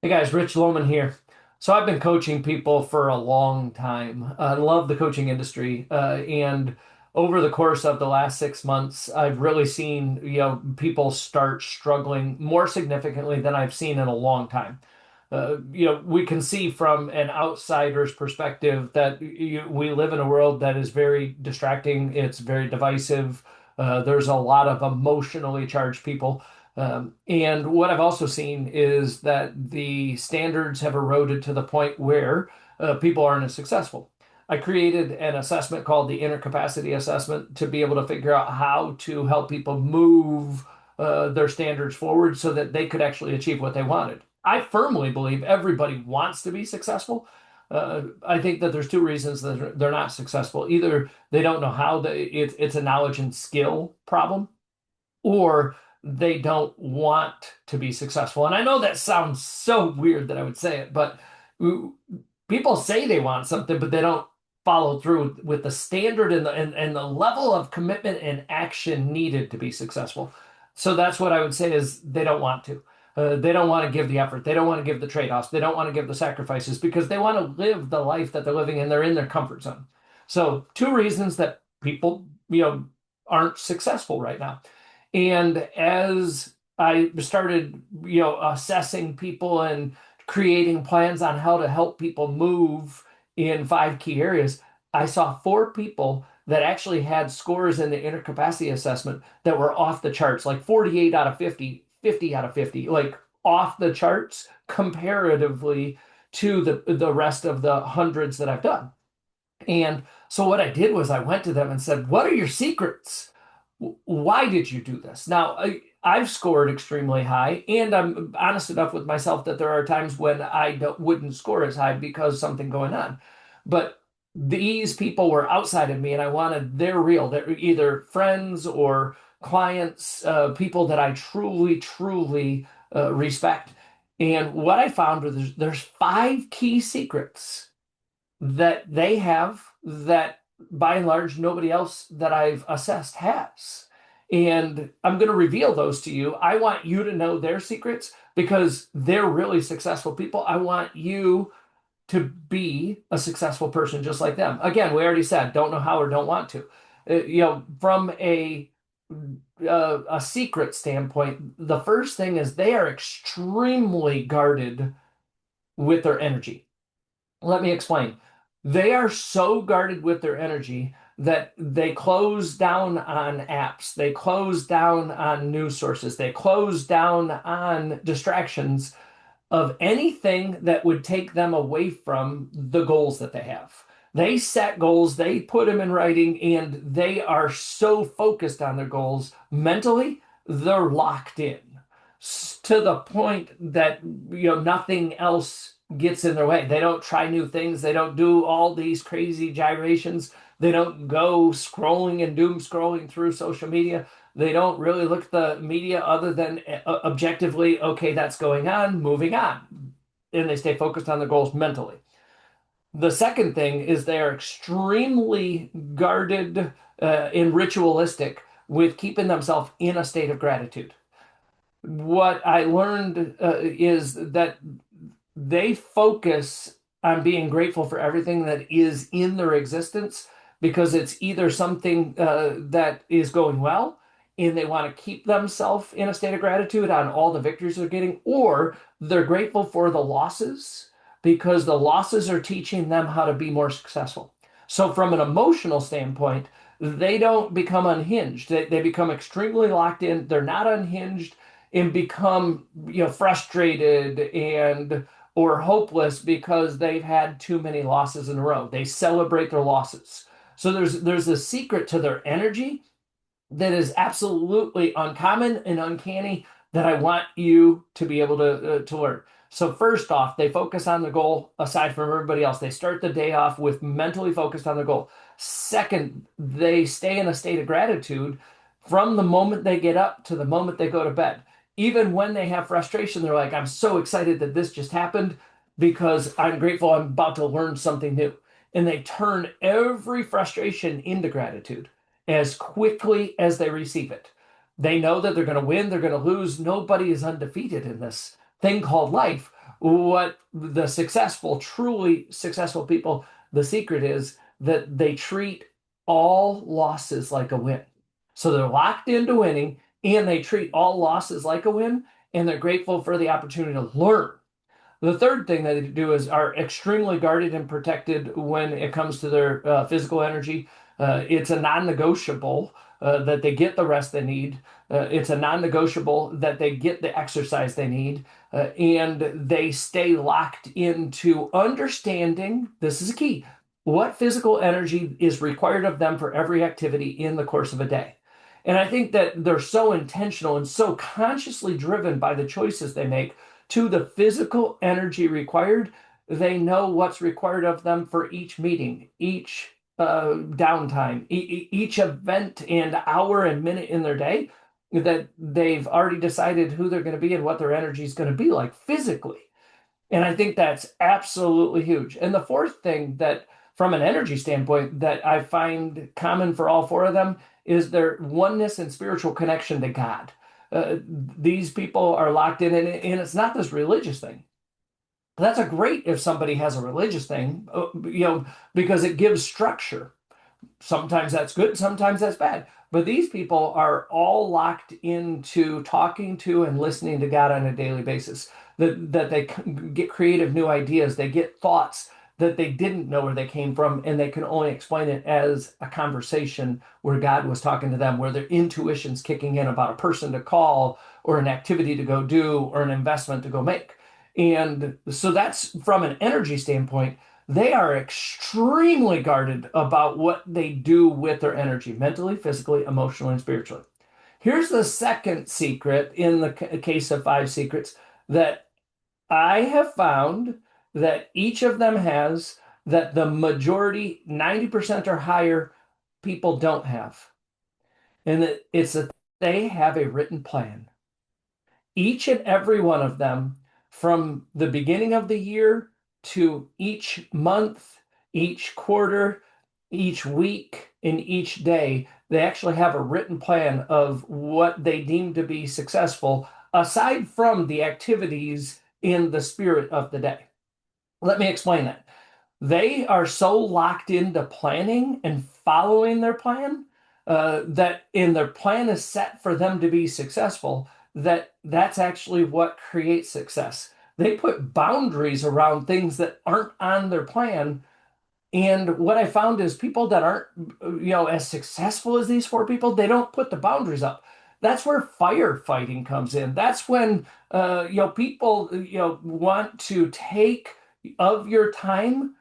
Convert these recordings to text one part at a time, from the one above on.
Hey guys, Rich Lohman here. So I've been coaching people for a long time. I love the coaching industry, and over the course of the last 6 months, I've really seen people start struggling more significantly than I've seen in a long time. We can see from an outsider's perspective that we live in a world that is very distracting. It's very divisive. There's a lot of emotionally charged people. And what I've also seen is that the standards have eroded to the point where people aren't as successful. I created an assessment called the Inner Capacity Assessment to be able to figure out how to help people move their standards forward so that they could actually achieve what they wanted. I firmly believe everybody wants to be successful. I think that there's two reasons that they're not successful. Either they don't know how, it's a knowledge and skill problem, or they don't want to be successful. And I know that sounds so weird that I would say it, but people say they want something, but they don't follow through with the standard and the level of commitment and action needed to be successful. So that's what I would say is they don't want to. They don't want to give the effort. They don't want to give the trade-offs. They don't want to give the sacrifices because they want to live the life that they're living and they're in their comfort zone. So two reasons that people, aren't successful right now. And as I started, assessing people and creating plans on how to help people move in five key areas, I saw four people that actually had scores in the inner capacity assessment that were off the charts, like 48 out of 50, 50 out of 50, like off the charts comparatively to the rest of the hundreds that I've done. And so what I did was I went to them and said, "What are your secrets? Why did you do this?" Now, I've scored extremely high, and I'm honest enough with myself that there are times when wouldn't score as high because something going on. But these people were outside of me, and I wanted their real. They're either friends or clients, people that I truly, truly respect. And what I found was there's five key secrets that they have that by and large nobody else that I've assessed has. And I'm going to reveal those to you. I want you to know their secrets because they're really successful people. I want you to be a successful person just like them. Again, we already said don't know how or don't want to. From a secret standpoint, the first thing is they are extremely guarded with their energy. Let me explain. They are so guarded with their energy that they close down on apps, they close down on news sources, they close down on distractions of anything that would take them away from the goals that they have. They set goals, they put them in writing, and they are so focused on their goals mentally, they're locked in to the point that nothing else gets in their way. They don't try new things. They don't do all these crazy gyrations. They don't go scrolling and doom scrolling through social media. They don't really look at the media other than objectively, okay, that's going on, moving on. And they stay focused on their goals mentally. The second thing is they are extremely guarded and ritualistic with keeping themselves in a state of gratitude. What I learned is that they focus on being grateful for everything that is in their existence because it's either something that is going well and they want to keep themselves in a state of gratitude on all the victories they're getting, or they're grateful for the losses because the losses are teaching them how to be more successful. So, from an emotional standpoint, they don't become unhinged. They become extremely locked in. They're not unhinged and become, frustrated and or hopeless because they've had too many losses in a row. They celebrate their losses. So there's a secret to their energy that is absolutely uncommon and uncanny that I want you to be able to learn. So first off, they focus on the goal aside from everybody else. They start the day off with mentally focused on the goal. Second, they stay in a state of gratitude from the moment they get up to the moment they go to bed. Even when they have frustration, they're like, I'm so excited that this just happened because I'm grateful I'm about to learn something new. And they turn every frustration into gratitude as quickly as they receive it. They know that they're going to win, they're going to lose. Nobody is undefeated in this thing called life. What the successful, truly successful people, the secret is that they treat all losses like a win. So they're locked into winning and they treat all losses like a win, and they're grateful for the opportunity to learn. The third thing that they do is are extremely guarded and protected when it comes to their physical energy. It's a non-negotiable that they get the rest they need. It's a non-negotiable that they get the exercise they need, and they stay locked into understanding. This is key. What physical energy is required of them for every activity in the course of a day. And I think that they're so intentional and so consciously driven by the choices they make to the physical energy required. They know what's required of them for each meeting, each downtime, each event and hour and minute in their day, that they've already decided who they're going to be and what their energy is going to be like physically. And I think that's absolutely huge. And the fourth thing that, from an energy standpoint, that I find common for all four of them is their oneness and spiritual connection to God. These people are locked in, and it's not this religious thing. That's a great if somebody has a religious thing, because it gives structure. Sometimes that's good, sometimes that's bad. But these people are all locked into talking to and listening to God on a daily basis. That they get creative new ideas, they get thoughts that they didn't know where they came from, and they can only explain it as a conversation where God was talking to them, where their intuition's kicking in about a person to call or an activity to go do or an investment to go make. And so that's from an energy standpoint. They are extremely guarded about what they do with their energy, mentally, physically, emotionally, and spiritually. Here's the second secret in the case of five secrets that I have found that each of them has, that the majority, 90% or higher, people don't have. And it's that they have a written plan. Each and every one of them, from the beginning of the year to each month, each quarter, each week, and each day, they actually have a written plan of what they deem to be successful, aside from the activities in the spirit of the day. Let me explain that. They are so locked into planning and following their plan, that in their plan is set for them to be successful, that that's actually what creates success. They put boundaries around things that aren't on their plan. And what I found is people that aren't, as successful as these four people, they don't put the boundaries up. That's where firefighting comes in. That's when, people, want to take of your time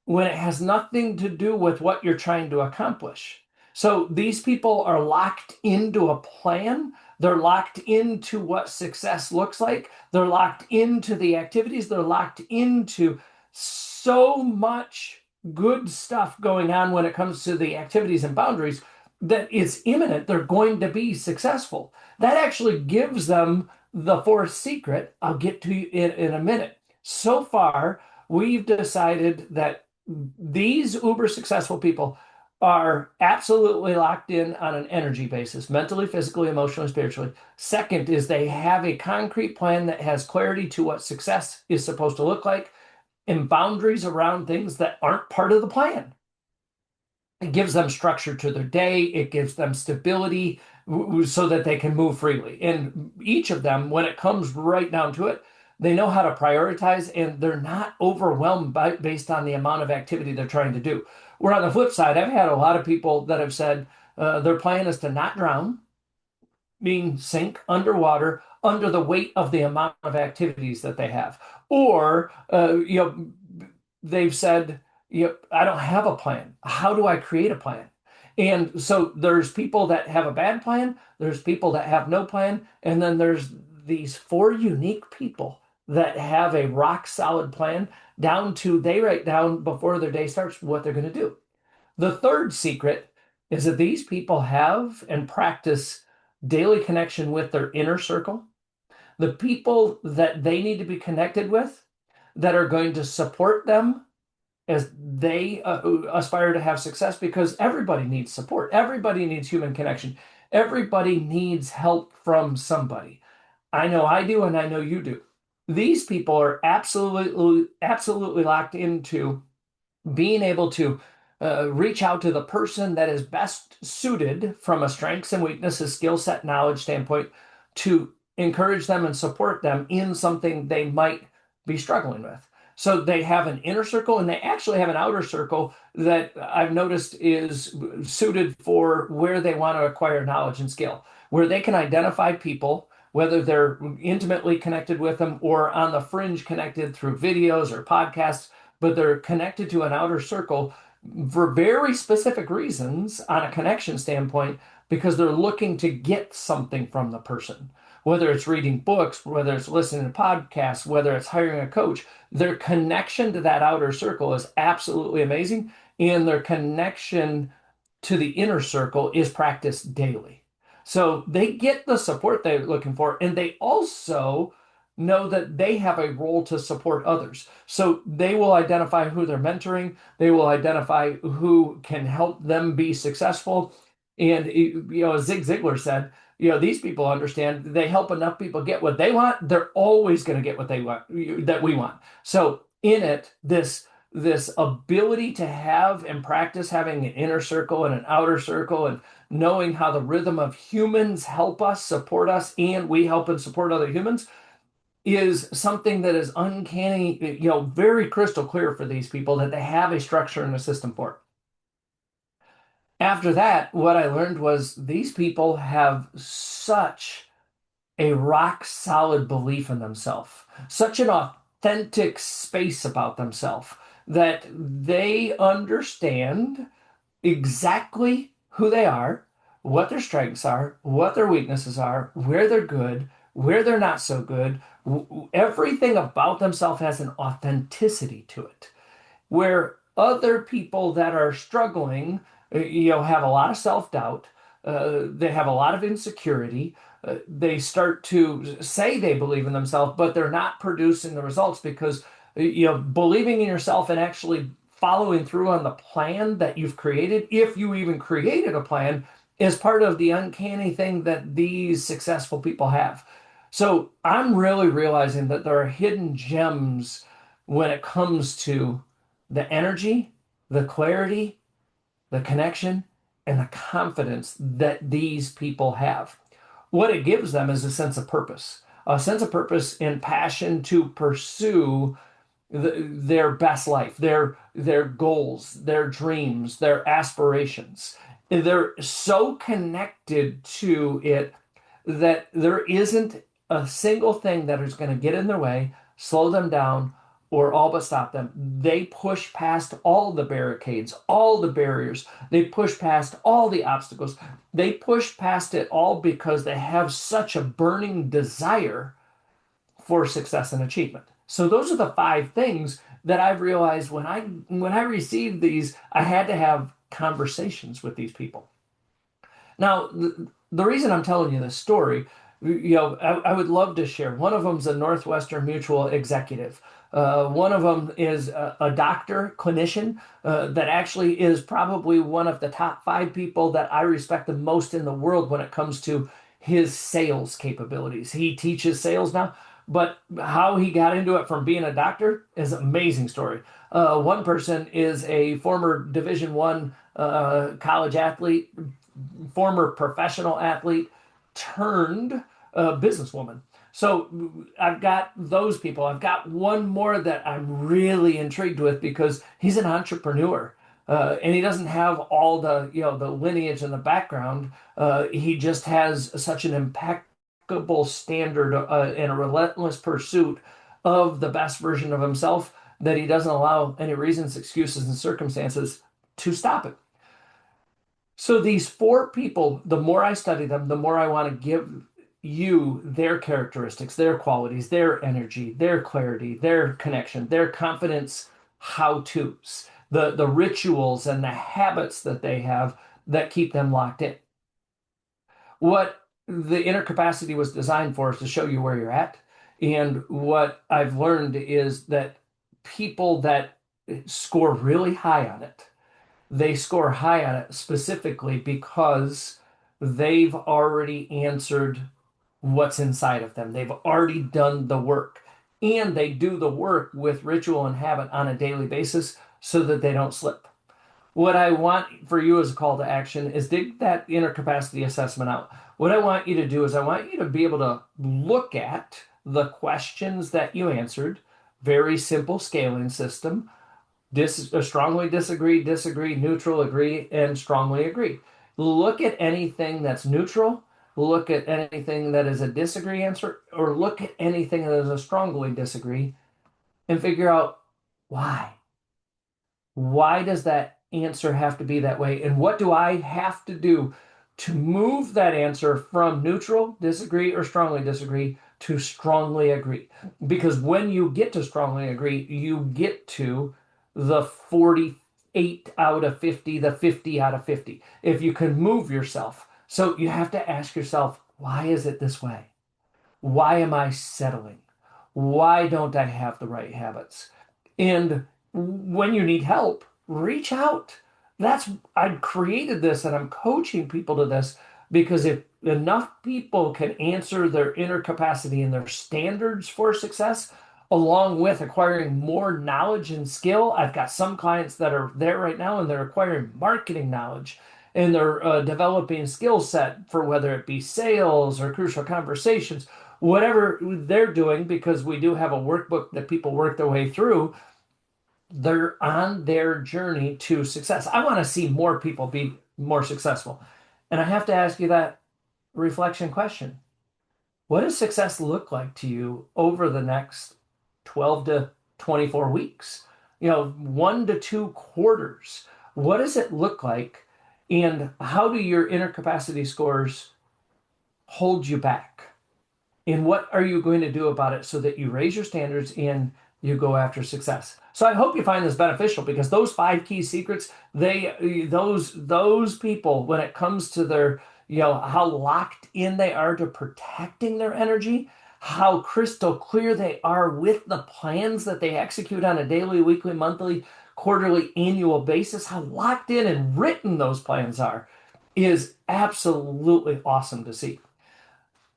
when it has nothing to do with what you're trying to accomplish. So these people are locked into a plan. They're locked into what success looks like. They're locked into the activities. They're locked into so much good stuff going on when it comes to the activities and boundaries that it's imminent. They're going to be successful. That actually gives them the fourth secret. I'll get to you in a minute. So far, we've decided that these uber successful people are absolutely locked in on an energy basis, mentally, physically, emotionally, spiritually. Second is they have a concrete plan that has clarity to what success is supposed to look like and boundaries around things that aren't part of the plan. It gives them structure to their day. It gives them stability so that they can move freely. And each of them, when it comes right down to it, they know how to prioritize and they're not overwhelmed based on the amount of activity they're trying to do. Where on the flip side, I've had a lot of people that have said their plan is to not drown, mean sink underwater under the weight of the amount of activities that they have. Or, they've said, I don't have a plan. How do I create a plan? And so there's people that have a bad plan, there's people that have no plan, and then there's these four unique people that have a rock solid plan down to they write down before their day starts what they're going to do. The third secret is that these people have and practice daily connection with their inner circle, the people that they need to be connected with that are going to support them as they aspire to have success, because everybody needs support. Everybody needs human connection. Everybody needs help from somebody. I know I do, and I know you do. these people are absolutely locked into being able to reach out to the person that is best suited from a strengths and weaknesses, skill set, knowledge standpoint to encourage them and support them in something they might be struggling with. So they have an inner circle and they actually have an outer circle that I've noticed is suited for where they want to acquire knowledge and skill, where they can identify people, whether they're intimately connected with them or on the fringe connected through videos or podcasts, but they're connected to an outer circle for very specific reasons on a connection standpoint because they're looking to get something from the person. Whether it's reading books, whether it's listening to podcasts, whether it's hiring a coach, their connection to that outer circle is absolutely amazing. And their connection to the inner circle is practiced daily. So they get the support they're looking for, and they also know that they have a role to support others. So they will identify who they're mentoring, they will identify who can help them be successful. And as Zig Ziglar said, these people understand they help enough people get what they want, they're always going to get what they want that we want. So in it, this ability to have and practice having an inner circle and an outer circle and knowing how the rhythm of humans help us support us and we help and support other humans is something that is uncanny, very crystal clear for these people that they have a structure and a system for it. After that, what I learned was these people have such a rock solid belief in themselves, such an authentic space about themselves that they understand exactly who they are, what their strengths are, what their weaknesses are, where they're good, where they're not so good. Everything about themselves has an authenticity to it where other people that are struggling, have a lot of self-doubt, they have a lot of insecurity, they start to say they believe in themselves, but they're not producing the results because, believing in yourself and actually following through on the plan that you've created, if you even created a plan, is part of the uncanny thing that these successful people have. So I'm really realizing that there are hidden gems when it comes to the energy, the clarity, the connection, and the confidence that these people have. What it gives them is a sense of purpose and passion to pursue their best life, their goals, their dreams, their aspirations. They're so connected to it that there isn't a single thing that is going to get in their way, slow them down, or all but stop them. They push past all the barricades, all the barriers. They push past all the obstacles. They push past it all because they have such a burning desire for success and achievement. So those are the five things that I've realized when I received these, I had to have conversations with these people. Now, the reason I'm telling you this story, I would love to share. One of them's a Northwestern Mutual executive. One of them is a doctor, clinician, that actually is probably one of the top five people that I respect the most in the world when it comes to his sales capabilities. He teaches sales now, but how he got into it from being a doctor is an amazing story. One person is a former Division I college athlete, former professional athlete turned businesswoman. So I've got those people. I've got one more that I'm really intrigued with because he's an entrepreneur. And he doesn't have all the lineage and the background. He just has such an impeccable standard and a relentless pursuit of the best version of himself that he doesn't allow any reasons, excuses, and circumstances to stop it. So these four people, the more I study them, the more I want to give you their characteristics, their qualities, their energy, their clarity, their connection, their confidence, how-tos, the rituals and the habits that they have that keep them locked in. What the inner capacity was designed for is to show you where you're at. And what I've learned is that people that score really high on it, they score high on it specifically because they've already answered what's inside of them. They've already done the work. and they do the work with ritual and habit on a daily basis so that they don't slip. What I want for you as a call to action is dig that inner capacity assessment out. What I want you to do is I want you to be able to look at the questions that you answered, very simple scaling system. Strongly disagree, disagree, neutral, agree, and strongly agree. Look at anything that's neutral, look at anything that is a disagree answer, or look at anything that is a strongly disagree and figure out why. Why does that answer have to be that way? And what do I have to do to move that answer from neutral, disagree, or strongly disagree to strongly agree? Because when you get to strongly agree, you get to the 48 out of 50, the 50 out of 50. If you can move yourself. So you have to ask yourself, why is it this way? Why am I settling? Why don't I have the right habits? And when you need help, reach out. I've created this and I'm coaching people to this because if enough people can answer their inner capacity and their standards for success, along with acquiring more knowledge and skill, I've got some clients that are there right now and they're acquiring marketing knowledge and they're developing skill set for whether it be sales or crucial conversations, whatever they're doing, because we do have a workbook that people work their way through. They're on their journey to success. I want to see more people be more successful. And I have to ask you that reflection question. What does success look like to you over the next 12 to 24 weeks? 1 to 2 quarters. What does it look like? And how do your inner capacity scores hold you back? And what are you going to do about it so that you raise your standards and you go after success? So I hope you find this beneficial because those 5 key secrets, those people, when it comes to their, how locked in they are to protecting their energy, how crystal clear they are with the plans that they execute on a daily, weekly, monthly, quarterly, annual basis, how locked in and written those plans are, is absolutely awesome to see.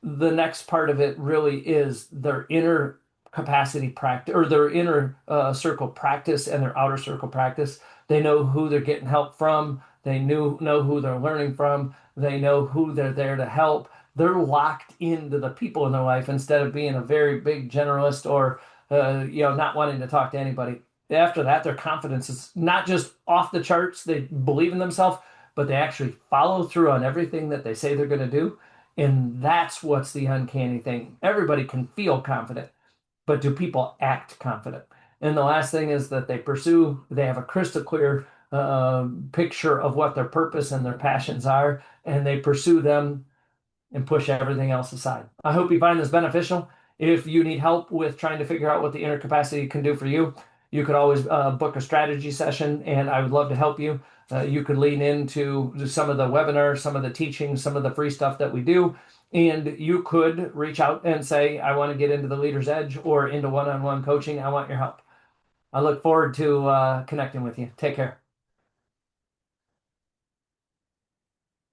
The next part of it really is their inner capacity practice or their inner circle practice and their outer circle practice. They know who they're getting help from. They know who they're learning from. They know who they're there to help. They're locked into the people in their life instead of being a very big generalist or not wanting to talk to anybody. After that, their confidence is not just off the charts. They believe in themselves, but they actually follow through on everything that they say they're going to do. And that's what's the uncanny thing. Everybody can feel confident, but do people act confident? And the last thing is that they have a crystal clear picture of what their purpose and their passions are, and they pursue them and push everything else aside. I hope you find this beneficial. If you need help with trying to figure out what the inner capacity can do for you, you could always book a strategy session, and I would love to help you. You could lean into some of the webinars, some of the teaching, some of the free stuff that we do. And you could reach out and say, I want to get into the Leader's Edge or into one-on-one coaching. I want your help. I look forward to connecting with you. Take care.